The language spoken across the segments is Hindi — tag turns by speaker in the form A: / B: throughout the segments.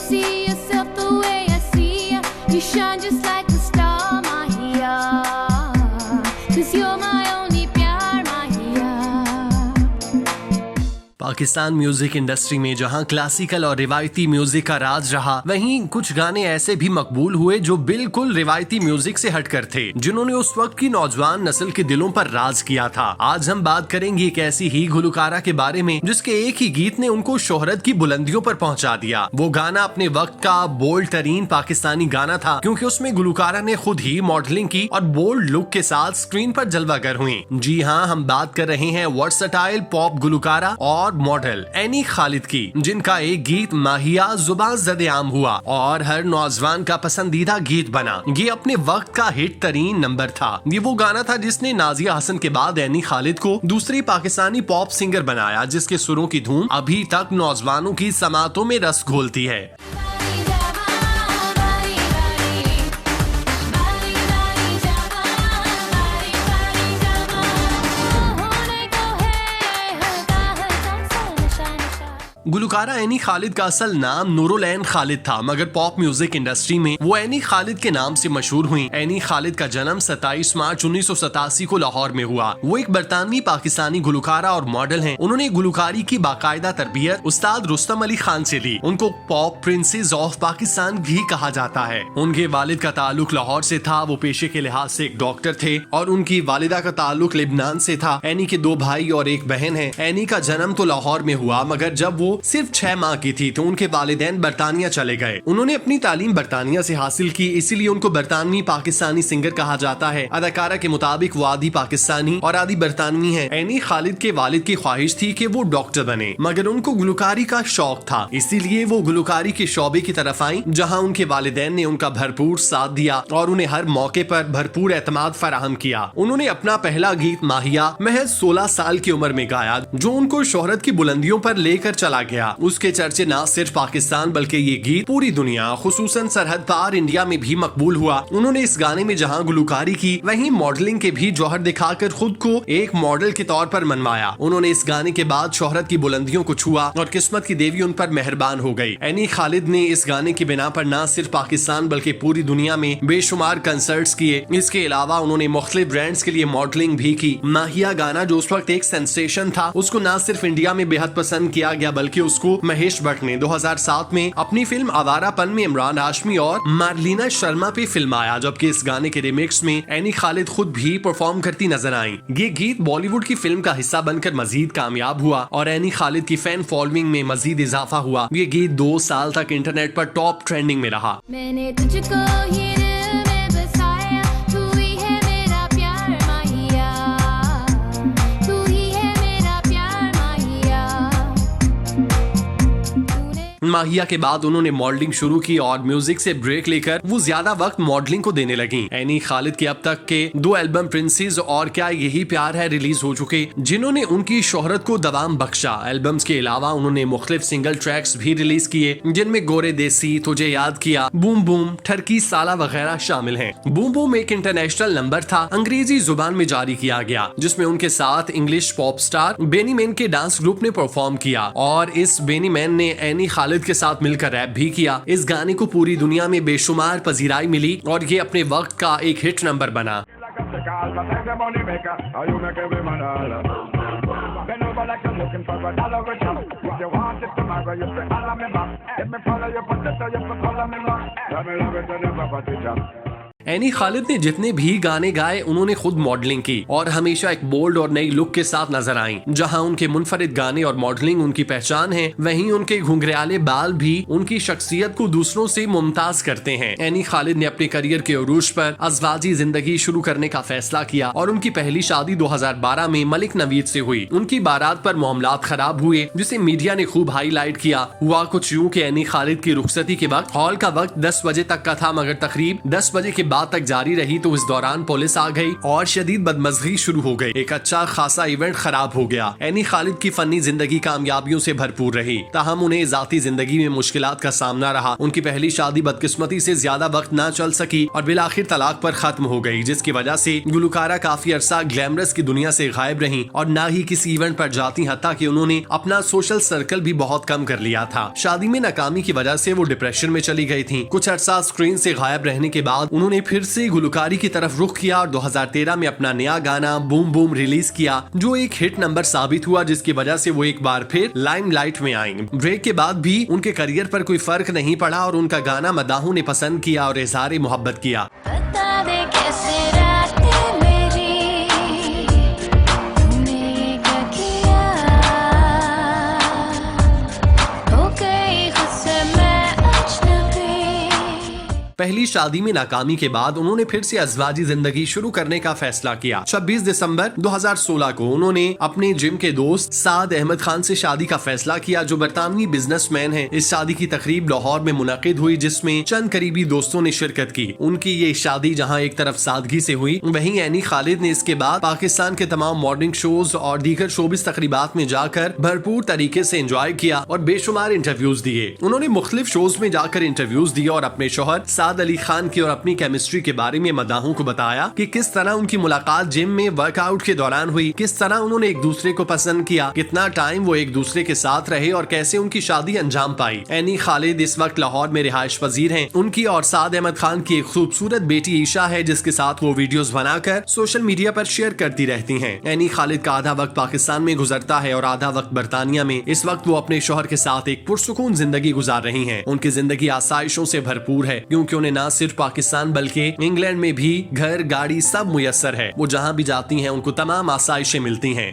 A: see yourself the way I see ya? You shine just like a star, Mahiya. 'Cause you're my only प्यार, Mahiya.
B: पाकिस्तान म्यूजिक इंडस्ट्री में जहां क्लासिकल और रिवायती म्यूजिक का राज रहा, वहीं कुछ गाने ऐसे भी मकबूल हुए जो बिल्कुल रिवायती म्यूजिक से हटकर थे, जिन्होंने उस वक्त की नौजवान नस्ल के दिलों पर राज किया था। आज हम बात करेंगे एक ऐसी ही गुलकारा के बारे में जिसके एक ही गीत ने उनको शोहरत की बुलंदियों पर पहुंचा दिया। वो गाना अपने वक्त का बोल्ड तरीन पाकिस्तानी गाना था, क्योंकि उसमें गुलकारा ने खुद ही मॉडलिंग की और बोल्ड लुक के साथ स्क्रीन पर जलवागर हुई। जी हाँ, हम बात कर रहे हैं वर्सटाइल पॉप गुलकारा और मॉडल एनी खालिद की, जिनका एक गीत माहिया जुबान ज़दे आम हुआ और हर नौजवान का पसंदीदा गीत बना। ये अपने वक्त का हिट तरीन नंबर था। ये वो गाना था जिसने नाजिया हसन के बाद एनी खालिद को दूसरी पाकिस्तानी पॉप सिंगर बनाया, जिसके सुरों की धूम अभी तक नौजवानों की समातों में रस घोलती है। गुलकारा एनी खालिद का असल नाम नूरुल ऐन खालिद था, मगर पॉप म्यूजिक इंडस्ट्री में वो एनी खालिद के नाम से मशहूर हुई। एनी खालिद का जन्म 27 मार्च 1987 को लाहौर में हुआ। वो एक बरतानवी पाकिस्तानी गुलकारा और मॉडल हैं। उन्होंने गुलकारी की बाकायदा तरबियत उस्ताद रुस्तम अली खान से ली। उनको पॉप प्रिंसेस ऑफ पाकिस्तान भी कहा जाता है। उनके वालिद का ताल्लुक लाहौर से था। वो पेशे के लिहाज से एक डॉक्टर थे और उनकी वालिदा का ताल्लुक लेबनान से था। एनी के 2 भाई और 1 बहन है। एनी का जन्म तो लाहौर में हुआ, मगर जब वो सिर्फ 6 माह की थी तो उनके वालिदैन बरतानिया चले गए। उन्होंने अपनी तालीम बरतानिया से हासिल की, इसीलिए उनको बरतानवी पाकिस्तानी सिंगर कहा जाता है। अदाकारा के मुताबिक वो आधी पाकिस्तानी और आधी बरतानवी है। एनी खालिद के वालिद की ख्वाहिश थी कि वो डॉक्टर बने, मगर उनको गुलकारी का शौक था, इसीलिए वो गुलकारी के शोबे की तरफ आई, जहाँ उनके वालिदैन ने उनका भरपूर साथ दिया और उन्हें हर मौके पर भरपूर एतमाद फराहम किया। उन्होंने अपना पहला गीत माहिया महज 16 साल की उम्र में गाया, जो उनको शोहरत की बुलंदियों पर लेकर चला गया। उसके चर्चे न सिर्फ पाकिस्तान बल्कि ये गीत पूरी दुनिया खुसूसन सरहद पार इंडिया में भी मकबूल हुआ। उन्होंने इस गाने में जहां गुलकारी की, वहीं मॉडलिंग के भी जौहर दिखाकर खुद को एक मॉडल के तौर पर मनवाया। उन्होंने इस गाने के बाद शोहरत की बुलंदियों को छुआ और किस्मत की देवी उन पर मेहरबान हो गई। एनी खालिद ने इस गाने की बिना पर न सिर्फ पाकिस्तान बल्कि पूरी दुनिया में बेशुमार कंसर्ट्स किए। इसके अलावा उन्होंने मुख्तलिफ ब्रांड्स के लिए मॉडलिंग भी की। माहिया गाना जो उस वक्त एक सेंसेशन था, उसको न सिर्फ इंडिया में बेहद पसंद किया गया, बल्कि उसको महेश भट्ट ने 2007 में अपनी फिल्म आवारापन में इमरान हाशमी और मार्लिना शर्मा पे फिल्माया, जबकि इस गाने के रिमिक्स में एनी खालिद खुद भी परफॉर्म करती नजर आई। ये गीत बॉलीवुड की फिल्म का हिस्सा बनकर मजीद कामयाब हुआ और एनी खालिद की फैन फॉलोइंग में मजीद इजाफा हुआ। ये गीत 2 साल तक इंटरनेट पर टॉप ट्रेंडिंग में रहा।
A: मैंने तुझको ये दिल में बसाया, तू ही है मेरा प्यार माहिया, तू ही है मेरा प्यार माहिया।
B: माहिया के बाद उन्होंने मॉडलिंग शुरू की और म्यूजिक से ब्रेक लेकर वो ज्यादा वक्त मॉडलिंग को देने लगी। एनी खालिद के अब तक के 2 एल्बम प्रिंसेस और क्या यही प्यार है रिलीज हो चुके, जिन्होंने उनकी शोहरत को दवाम बख्शा। एल्बम्स के अलावा उन्होंने मुख्तलिफ सिंगल ट्रैक्स भी रिलीज किए, जिनमें गोरे देसी, तुझे याद किया, बूम बूम, ठरकी साला वगैरह शामिल हैं। बूम बूम एक इंटरनेशनल नंबर था, अंग्रेजी जुबान में जारी किया गया, जिसमें उनके साथ English pop star Beenie Man के डांस ग्रुप ने परफॉर्म किया और इस बेनी मैन ने एनी खालिद के साथ मिलकर रैप भी किया। इस गाने को पूरी दुनिया में बेशुमार पजीराई मिली और ये अपने वक्त का एक हिट नंबर बना। एनी खालिद ने जितने भी गाने गाए उन्होंने खुद मॉडलिंग की और हमेशा एक बोल्ड और नई लुक के साथ नजर आई। जहां उनके मुनफरिद गाने और मॉडलिंग उनकी पहचान है, वहीं उनके घुंघराले बाल भी उनकी शख्सियत को दूसरों से मुमताज करते हैं। एनी खालिद ने अपने करियर के उरूज पर अज़वाजी जिंदगी शुरू करने का फैसला किया और उनकी पहली शादी 2012 में मलिक नवीद से हुई। उनकी बारात पर मामलात खराब हुए, जिसे मीडिया ने खूब हाईलाइट किया। हुआ कुछ यूं कि एनी खालिद की रुखसती के वक्त हॉल का वक्त 10 बजे तक का था, मगर तकरीब 10 बजे के बात तक जारी रही तो इस दौरान पुलिस आ गई और शदीद बदमज़गी शुरू हो गई। एक अच्छा खासा इवेंट खराब हो गया। एनी खालिद की फनी जिंदगी कामयाबियों से भरपूर रही, ताहम उन्हें जाती जिंदगी में मुश्किलात का सामना रहा। उनकी पहली शादी बदकिस्मती से ज्यादा वक्त न चल सकी और बिलाखिर तलाक पर खत्म हो गई, जिसकी वजह से गुलकारा काफी अरसा ग्लैमरस की दुनिया से गायब रही और न ही किसी इवेंट पर जाती, हत्ता कि उन्होंने अपना सोशल सर्कल भी बहुत कम कर लिया था। शादी में नाकामी की वजह से वो डिप्रेशन में चली गई थी। कुछ अरसा स्क्रीन से गायब रहने के बाद उन्होंने फिर से गुलकारी की तरफ रुख किया और 2013 में अपना नया गाना बूम बूम रिलीज किया, जो एक हिट नंबर साबित हुआ, जिसकी वजह से वो एक बार फिर लाइमलाइट में आई। ब्रेक के बाद भी उनके करियर पर कोई फर्क नहीं पड़ा और उनका गाना मदाहों ने पसंद किया और इज़हार मोहब्बत किया।
A: बता दे कैसे रातें मेरी तूने क्या किया, हो गई खुद से मैं अजनबी।
B: पहली शादी में नाकामी के बाद उन्होंने फिर से अज़वाजी जिंदगी शुरू करने का फैसला किया। 26 दिसंबर 2016 को उन्होंने अपने जिम के दोस्त साद अहमद खान से शादी का फैसला किया, जो बरतानवी बिजनेसमैन हैं। इस शादी की तकरीब लाहौर में मुनक़िद हुई, जिसमें चंद करीबी दोस्तों ने शिरकत की। उनकी ये शादी जहां एक तरफ सादगी से हुई, वहीं एनी खालिद ने इसके बाद पाकिस्तान के तमाम मॉर्निंग शोज और दीगर शोबिस तकरीबात में जाकर भरपूर तरीके से एंजॉय किया और बेशुमार इंटरव्यूज दिए। उन्होंने मुख्तलिफ शोज में जाकर इंटरव्यूज दिए और अपने शौहर साद अली खान की और अपनी केमिस्ट्री के बारे में मदाहों को बताया कि किस तरह उनकी मुलाकात जिम में वर्कआउट के दौरान हुई, किस तरह उन्होंने एक दूसरे को पसंद किया, कितना टाइम वो एक दूसरे के साथ रहे और कैसे उनकी शादी अंजाम पाई। एनी खालिद इस वक्त लाहौर में रिहाइश पजीर हैं। उनकी और साद अहमद खान की एक खूबसूरत बेटी ईशा है, जिसके साथ वो वीडियोस बनाकर सोशल मीडिया पर शेयर करती रहती हैं। एनी खालिद का आधा वक्त पाकिस्तान में गुजरता है और आधा वक्त बरतानिया में। इस वक्त वो अपने शौहर के साथ एक पुरसुकून जिंदगी गुजार रही हैं। उनकी जिंदगी आसाइशों से भरपूर है, क्योंकि उन्हें न सिर्फ पाकिस्तान बल्कि इंग्लैंड में भी घर गाड़ी सब मुयस्सर है। वो जहाँ भी जाती हैं उनको तमाम आसाइशें मिलती हैं।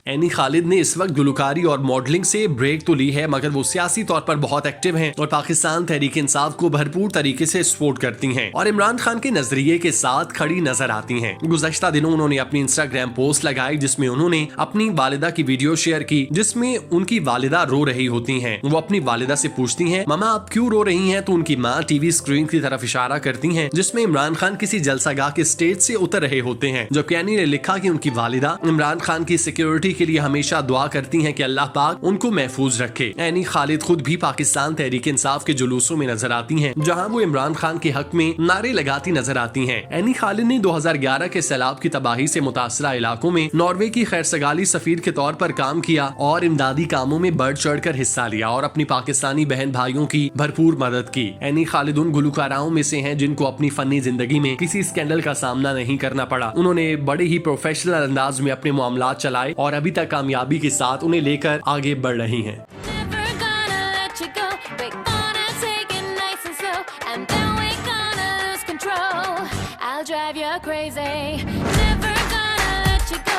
B: एनी खालिद ने इस वक्त गुलकारी और मॉडलिंग से ब्रेक तो ली है, मगर वो सियासी तौर पर बहुत एक्टिव हैं और पाकिस्तान तहरीक इंसाफ को भरपूर तरीके से सपोर्ट करती हैं और इमरान खान के नजरिए के साथ खड़ी नजर आती हैं। गुज़श्ता दिनों उन्होंने अपनी इंस्टाग्राम पोस्ट लगाई, जिसमें उन्होंने अपनी वालिदा की वीडियो शेयर की, जिसमें उनकी वालिदा रो रही होती हैं। वो अपनी वालिदा से पूछती हैं, मामा आप क्यों रो रही हैं? तो उनकी माँ टीवी स्क्रीन की तरफ इशारा करती हैं, जिसमें इमरान खान किसी जलसागाह के स्टेज से उतर रहे होते हैं। जबकि एनी ने लिखा कि उनकी वालिदा इमरान खान की सिक्योरिटी के लिए हमेशा दुआ करती हैं कि अल्लाह पाक उनको महफूज रखे। एनी खालिद खुद भी पाकिस्तान तहरीक इंसाफ के जुलूसों में नजर आती हैं, जहां वो इमरान खान के हक में नारे लगाती नजर आती हैं। एनी खालिद ने 2011 के सैलाब की तबाही से मुतासरा इलाकों में नॉर्वे की खैरसगाली सफीर के तौर पर काम किया और इमदादी कामों में बढ़ चढ़कर हिस्सा लिया और अपनी पाकिस्तानी बहन भाइयों की भरपूर मदद की। एनी खालिद उन गुलकाराओं में से हैं जिनको अपनी फनी जिंदगी में किसी स्कैंडल का सामना नहीं करना पड़ा। उन्होंने बड़े ही प्रोफेशनल अंदाज में अपने मामलात चलाए और अभी तक कामयाबी के साथ उन्हें लेकर आगे बढ़ रही हैं।
A: Drive you crazy, never gonna let you go.